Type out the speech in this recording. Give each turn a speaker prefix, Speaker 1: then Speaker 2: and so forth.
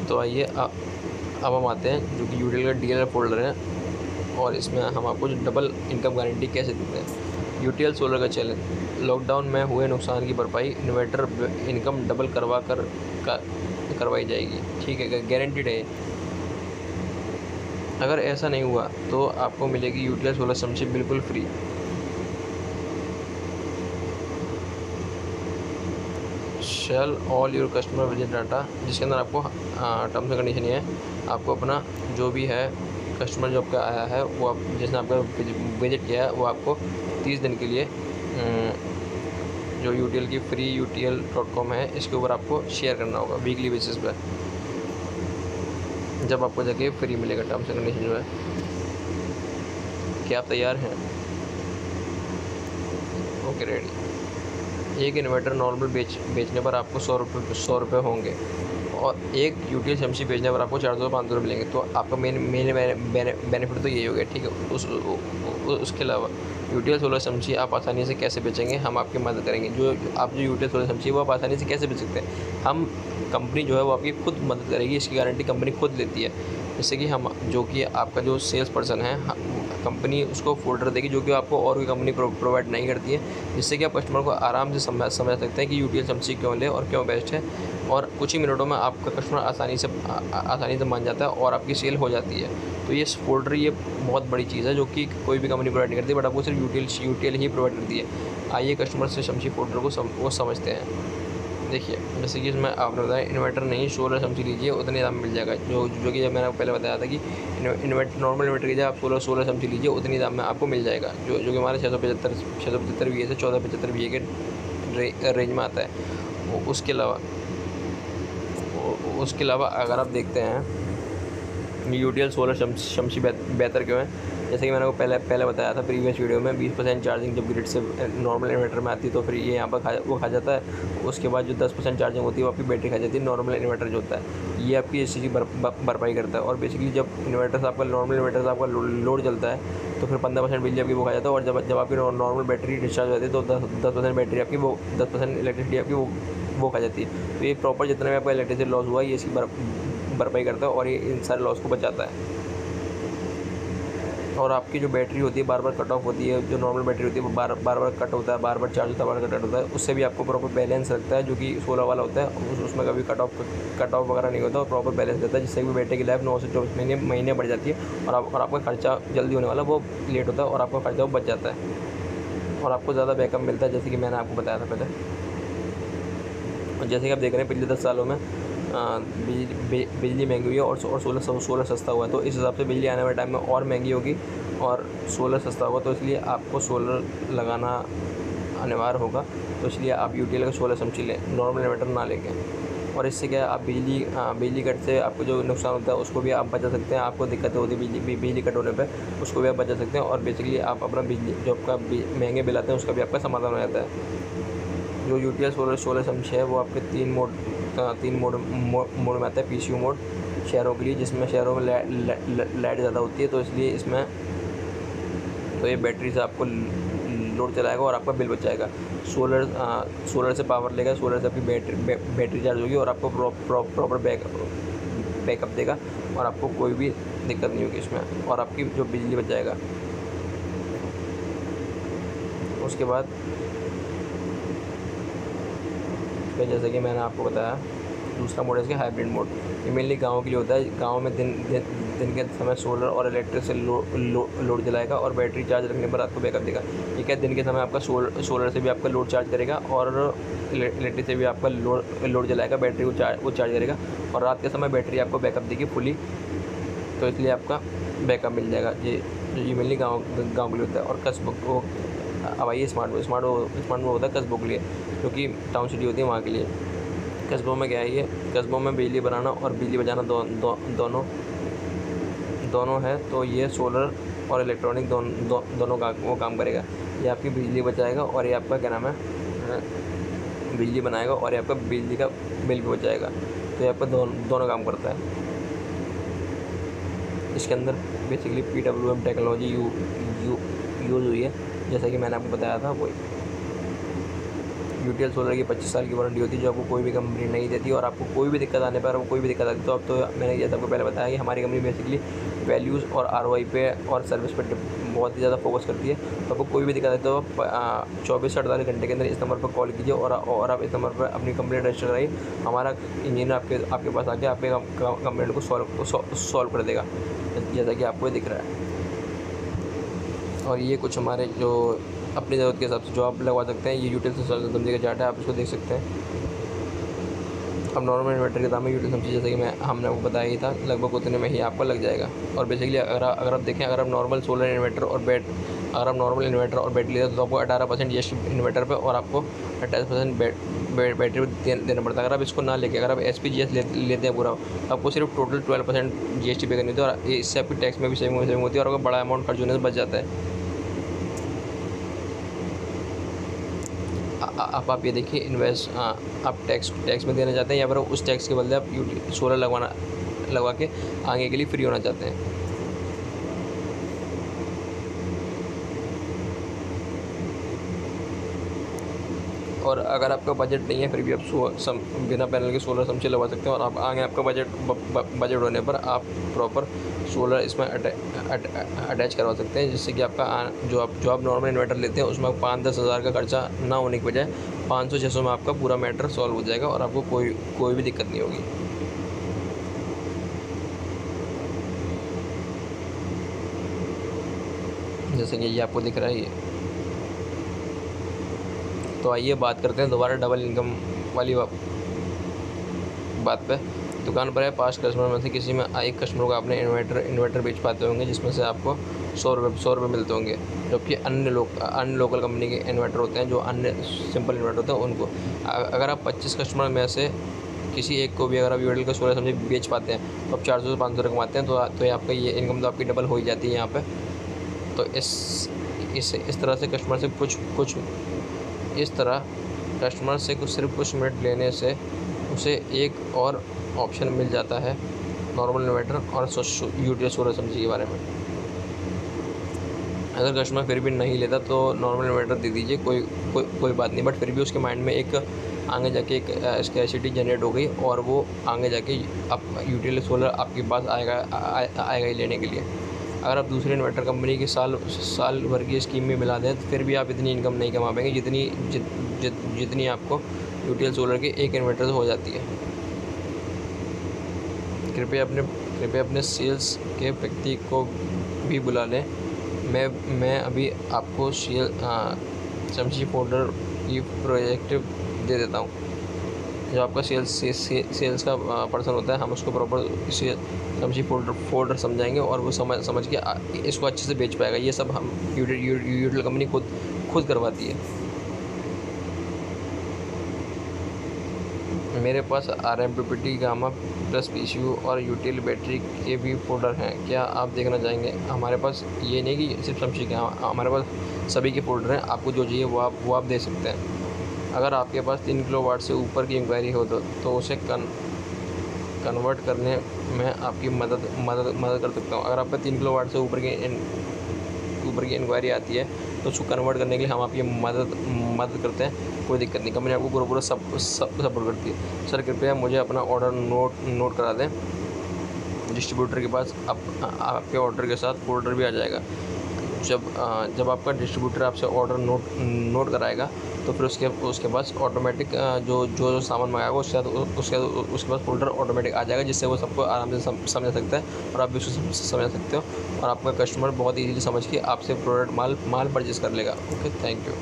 Speaker 1: तो आइए अब हम आते हैं जो कि यूटीएल का डीएलआर फोल्डर है, और इसमें हम आपको जो डबल इनकम गारंटी कैसे देते हैं। यूटीएल सोलर का चैलेंज, लॉकडाउन में हुए नुकसान की भरपाई इन्वर्टर इनकम डबल करवाई जाएगी। ठीक है, गारंटीड है। अगर ऐसा नहीं हुआ तो आपको मिलेगी यूटीएल सोलर समझी बिल्कुल free. Shell all your customer visit data, जिसके अंदर आपको टर्म्स एंड कंडीशन ये है, आपको अपना जो भी है कस्टमर जो आपका आया है वो आप जिसने आपका विजिट किया है वो आपको 30 दिन के लिए जो यूटीएल की फ्री utl.com है इसके ऊपर आपको शेयर करना होगा वीकली बेसिस पे, जब आपको जाके फ्री मिलेगा। टर्म्स एंड कंडीशन जो है, क्या आप तैयार हैं? Okay, ready. एक इन्वर्टर नॉर्मल बेचने पर आपको 100 रुपये होंगे, और एक यूटीएल शमशी बेचने पर आपको 400 500 रुपये मिलेंगे। तो आपका मेन बेनिफिट तो यही हो गया। ठीक है, उसके अलावा यूटीएल सोलर शमशी आप आसानी से कैसे बेचेंगे, हम आपकी मदद करेंगे। जो यूटीएल सोलर शमशी वो आप आसानी से कैसे बेच सकते हैं, हम कंपनी जो है वो आपकी खुद मदद करेगी। इसकी गारंटी कंपनी खुद लेती है। जैसे कि हम जो कि आपका जो सेल्स पर्सन है, कंपनी उसको फोल्डर देगी जो कि आपको और कोई कंपनी प्रोवाइड नहीं करती है, जिससे कि आप कस्टमर को आराम से समझ सकते हैं कि यूटीएल शमशी क्यों ले और क्यों बेस्ट है। और कुछ ही मिनटों में आपका कस्टमर आसानी से मान जाता है और आपकी सेल हो जाती है। तो ये फोल्डर ये बहुत बड़ी चीज़ है जो कि कोई भी कंपनी प्रोवाइड नहीं करती, बट आपको सिर्फ यूटीएल ही प्रोवाइड करती है। आइए कस्टमर से शमशी फोल्डर को समझते हैं। देखिए, जैसे कि इसमें आपने बताया इन्वर्टर नहीं सोलर शमशी लीजिए, उतने दाम में मिल जाएगा। जो कि जब मैंने आपको पहले बताया था कि इन्वर्टर नॉर्मल इन्वर्टर की जगह आप सोलर शमशी लीजिए, उतनी दाम में आपको मिल जाएगा। जो कि हमारे 675 वी से 1475 वी के रेंज में आता है। उसके अलावा अगर आप देखते हैं यूटीएल सोलर शमशी बेहतर क्यों है, जैसे कि मैंने आपको पहले बताया था प्रीवियस वीडियो में, 20% चार्जिंग जब ग्रिड से नॉर्मल इन्वर्टर में आती है तो फिर ये यहाँ पर खा जाता है। उसके बाद जो 10% चार्जिंग होती है वो आपकी बैटरी खा जाती है। नॉर्मल इन्वर्टर जो होता है ये आपकी इस चीज़ की भरपाई करता है। और बेसिकली जब इन्वर्टर से आपका नॉर्मल इन्वर्टर से आपका लोड चलता है तो फिर 15% बिजली आपकी वो खा जाता है। और जब आपकी नॉर्मल बैटरी डिस्चार्ज हो जाती है तो 10% बैटरी आपकी वो 10% इलेक्ट्रिसिटी आपकी वो खा जाती है। तो ये प्रॉपर जितना भी आपका इलेक्ट्रिसिटी लॉस हुआ है ये इसकी भरपाई करता है और ये इन सारे लॉस को बचाता है। और आपकी जो बैटरी होती है बार बार कट ऑफ होती है, जो नॉर्मल बैटरी होती है वो बार बार कट होता है, बार बार चार्ज होता है, बार कट होता है, उससे भी आपको प्रॉपर बैलेंस रखता है। जो कि सोलर वाला होता है उसमें कभी कट ऑफ वगैरह नहीं होता और प्रॉपर बैलेंस रहता है, जिससे कि बैटरी की लाइफ 9 से 24 महीने बढ़ जाती है। और आपका खर्चा जल्दी होने वाला वो लेट होता है और आपका खर्चा वो बच जाता है और आपको ज़्यादा बैकअप मिलता है, जैसे कि मैंने आपको बताया था पहले। और जैसे कि आप देख रहे हैं पिछले 10 सालों में बिजली महंगी हुई है और सोलर सस्ता हुआ है। तो इस हिसाब से बिजली आने वाले टाइम में और महंगी होगी और सोलर सस्ता होगा, तो इसलिए आपको सोलर लगाना अनिवार्य होगा। तो इसलिए आप यूटीएल का सोलर शमशी लें, नॉर्मल इन्वर्टर ना लेके। और इससे क्या है, आप बिजली कट से आपको जो नुकसान होता है उसको भी आप बचा सकते हैं। आपको दिक्कतें होती है बिजली कट होने पे, उसको भी आप बचा सकते हैं। और बेसिकली आप अपना बिजली जो आपका महंगे बिल आते हैं उसका भी आपका समाधान हो जाता है। जो यूटीएल सोलर शमशी है वो आपके 3 मोड में आता है। पीसीयू मोड शहरों के लिए, जिसमें शहरों में लाइट ज़्यादा होती है, तो इसलिए इसमें तो ये बैटरी से आपको लोड चलाएगा और आपका बिल बचाएगा। सोलर से पावर लेगा, सोलर से आपकी बैटरी चार्ज होगी और आपको प्रॉपर बैकअप देगा और आपको कोई भी दिक्कत नहीं होगी इसमें, और आपकी जो बिजली बचाएगा। उसके बाद जैसे कि मैंने आपको बताया दूसरा मोड है इसका हाइब्रिड मोड। ये मेनली गाँव के लिए होता है। गाँव में दिन के समय सोलर और इलेक्ट्रिक से लोड जलाएगा और बैटरी चार्ज रखने पर आपको बैकअप देगा। ये क्या, दिन के समय आपका सोलर से भी आपका लोड चार्ज करेगा और इलेक्ट्रिक से भी आपका लोड जलाएगा, बैटरी वो चार्ज करेगा। और रात के समय बैटरी आपको बैकअप देगी फुली, तो इसलिए आपका बैकअप मिल जाएगा। ये मेनली गाँव के लिए होता है। और कस्बों अब आइए स्मार्ट मोड होता है कस्बों के लिए, जो कि टाउन सिटी होती है वहाँ के लिए। कस्बों में क्या है, ये कस्बों में बिजली बनाना और बिजली बचाना दोनों है, तो ये सोलर और इलेक्ट्रॉनिक दोनों का वो काम करेगा। ये आपकी बिजली बचाएगा और ये आपका क्या नाम है बिजली बनाएगा और ये आपका बिजली का बिल भी बचाएगा। तो ये आपका दोनों काम करता है। इसके अंदर बेसिकली PWM टेक्नोलॉजी यूज़ हुई है, जैसा कि मैंने आपको बताया था। वही यूटीएल सोलर की 25 साल की वारंटी होती है, जो आपको कोई भी कंपनी नहीं देती। और आपको कोई भी दिक्कत आने पर, कोई भी दिक्कत आती है, तो अब तो मैंने जैसे आपको पहले बताया कि हमारी कंपनी बेसिकली वैल्यूज़ और आरओआई पे और सर्विस पे बहुत ही ज़्यादा फोकस करती है। तो आपको कोई भी दिक्कत आती है तो 24 से 48 घंटे के अंदर इस नंबर पर कॉल कीजिए और आप इस नंबर पर अपनी कंप्लेंट रजिस्टर कराइए। हमारा इंजीनियर आपके पास आके आपके कंप्लेंट को सॉल्व कर देगा, जैसा कि आपको दिख रहा है। और ये कुछ हमारे जो अपनी ज़रूरत के हिसाब से जो आप लगवा सकते हैं, ये यूटीएल सोलर कंपनी का चार्ट है, आप इसको देख सकते हैं। अब नॉर्मल इन्वर्टर के दाम है यूटीएल कंपनी, जैसे कि हमने आपको बताया ही था, लगभग उतने में ही आपको लग जाएगा। और बेसिकली अगर आप देखें, अगर आप नॉर्मल सोलर इन्वर्टर और अगर आप नॉर्मल इन्वर्टर और बैटरी लेते हैं तो आपको 18% जीएसटी इन्वर्टर पे और आपको 28% बैटरी पे देना पड़ता है। अगर आप इसको ना लेके अगर आप SPGS लेते हैं पूरा, तो आपको सिर्फ टोटल 12% जीएसटी पे करनी होती है, और इससे आपकी टैक्स में भी सेविंग होती है और आपको बड़ा अमाउंट खर्च होने से बच जाता है। अब आप ये देखिए, आप टैक्स में देना चाहते हैं या फिर उस टैक्स के बदले आप सोलर लगवा के आगे के लिए फ्री होना चाहते हैं। और अगर आपका बजट नहीं है फिर भी आप बिना पैनल के सोलर समझे लगवा सकते हैं, और आप आगे आपका बजट होने पर आप प्रॉपर सोलर इसमें अटैच करवा सकते हैं, जिससे कि आपका जो आप नॉर्मल इन्वर्टर लेते हैं उसमें 5-10 हज़ार का खर्चा ना होने की बजाय 500-600 में आपका पूरा मैटर सॉल्व हो जाएगा और आपको कोई भी दिक्कत नहीं होगी। जैसे कि ये आपको दिख रहा है ये। तो आइए बात करते हैं दोबारा डबल इनकम वाली बात पे। दुकान पर है 5 कस्टमर में से किसी में एक कस्टमर को आपने इन्वर्टर बेच पाते होंगे, जिसमें से आपको 100 रुपये मिलते होंगे, जबकि अन्य लोकल कंपनी के इन्वर्टर होते हैं, जो अन्य सिंपल इन्वर्टर होते हैं उनको। अगर आप 25 कस्टमर में से किसी एक को भी अगर आप यूटीएल का सोलर समझे बेच पाते हैं तो आप 400 से 500 कमाते हैं, तो आपका ये इनकम तो आपकी डबल हो ही जाती है यहाँ पर। तो इस तरह से कस्टमर से सिर्फ कुछ मिनट लेने से उसे एक और ऑप्शन मिल जाता है नॉर्मल इन्वर्टर और यूटीएल सोलर समझी के बारे में। अगर कस्टमर फिर भी नहीं लेता तो नॉर्मल इन्वर्टर दे दीजिए, कोई बात नहीं, बट फिर भी उसके माइंड में एक आगे जाके एक स्कैर्सिटी जनरेट हो गई और वो आगे जाके आप यूटीएल सोलर आपके पास आएगा ही लेने के लिए। अगर आप दूसरे इन्वर्टर कंपनी की साल भर की स्कीम में मिला दें तो फिर भी आप इतनी इनकम नहीं कमा पाएंगे जितनी आपको यूटीएल सोलर के एक इन्वर्टर से हो जाती है। कृपया अपने सेल्स के व्यक्ति को भी बुला लें। मैं अभी आपको समझी फोल्डर की प्रोजेक्ट दे देता हूँ। जो आपका सेल्स का पर्सन होता है, हम उसको प्रॉपर समझी फोल्डर समझाएंगे और वो समझ के इसको अच्छे से बेच पाएगा। ये सब हम यूटीएल कंपनी खुद करवाती है। मेरे पास RMPPT गामा प्लस PCU और यूटीएल बैटरी के भी फोल्डर हैं, क्या आप देखना चाहेंगे? हमारे पास ये नहीं कि सिर्फ समझी के, हमारे पास सभी के फोल्डर हैं, आपको जो चाहिए वो आप दे सकते हैं। अगर आपके पास 3 किलोवाट से ऊपर की इंक्वायरी हो तो उसे कन्वर्ट करने में आपकी मदद कर सकता हूँ। अगर आपका 3 किलोवाट से ऊपर की इंक्वायरी आती है तो उसको कन्वर्ट करने के लिए हम आपकी मदद करते हैं, कोई दिक्कत नहीं। कंपनी आपको पूरा सपोर्ट करती है। सर कृपया मुझे अपना ऑर्डर नोट करा दें। डिस्ट्रीब्यूटर के पास आपके ऑर्डर के साथ फोल्डर भी आ जाएगा। जब आपका डिस्ट्रीब्यूटर आपसे ऑर्डर नोट कराएगा तो फिर उसके पास ऑटोमेटिक जो सामान मंगाएगा उसके पास फोल्डर ऑटोमेटिक आ जाएगा, जिससे वो सबको आराम से समझ सकता है और आप भी उसको समझ सकते हो, और आपका कस्टमर बहुत ईजीली समझ के आपसे प्रोडक्ट माल परचेज़ कर लेगा। Okay, thank you.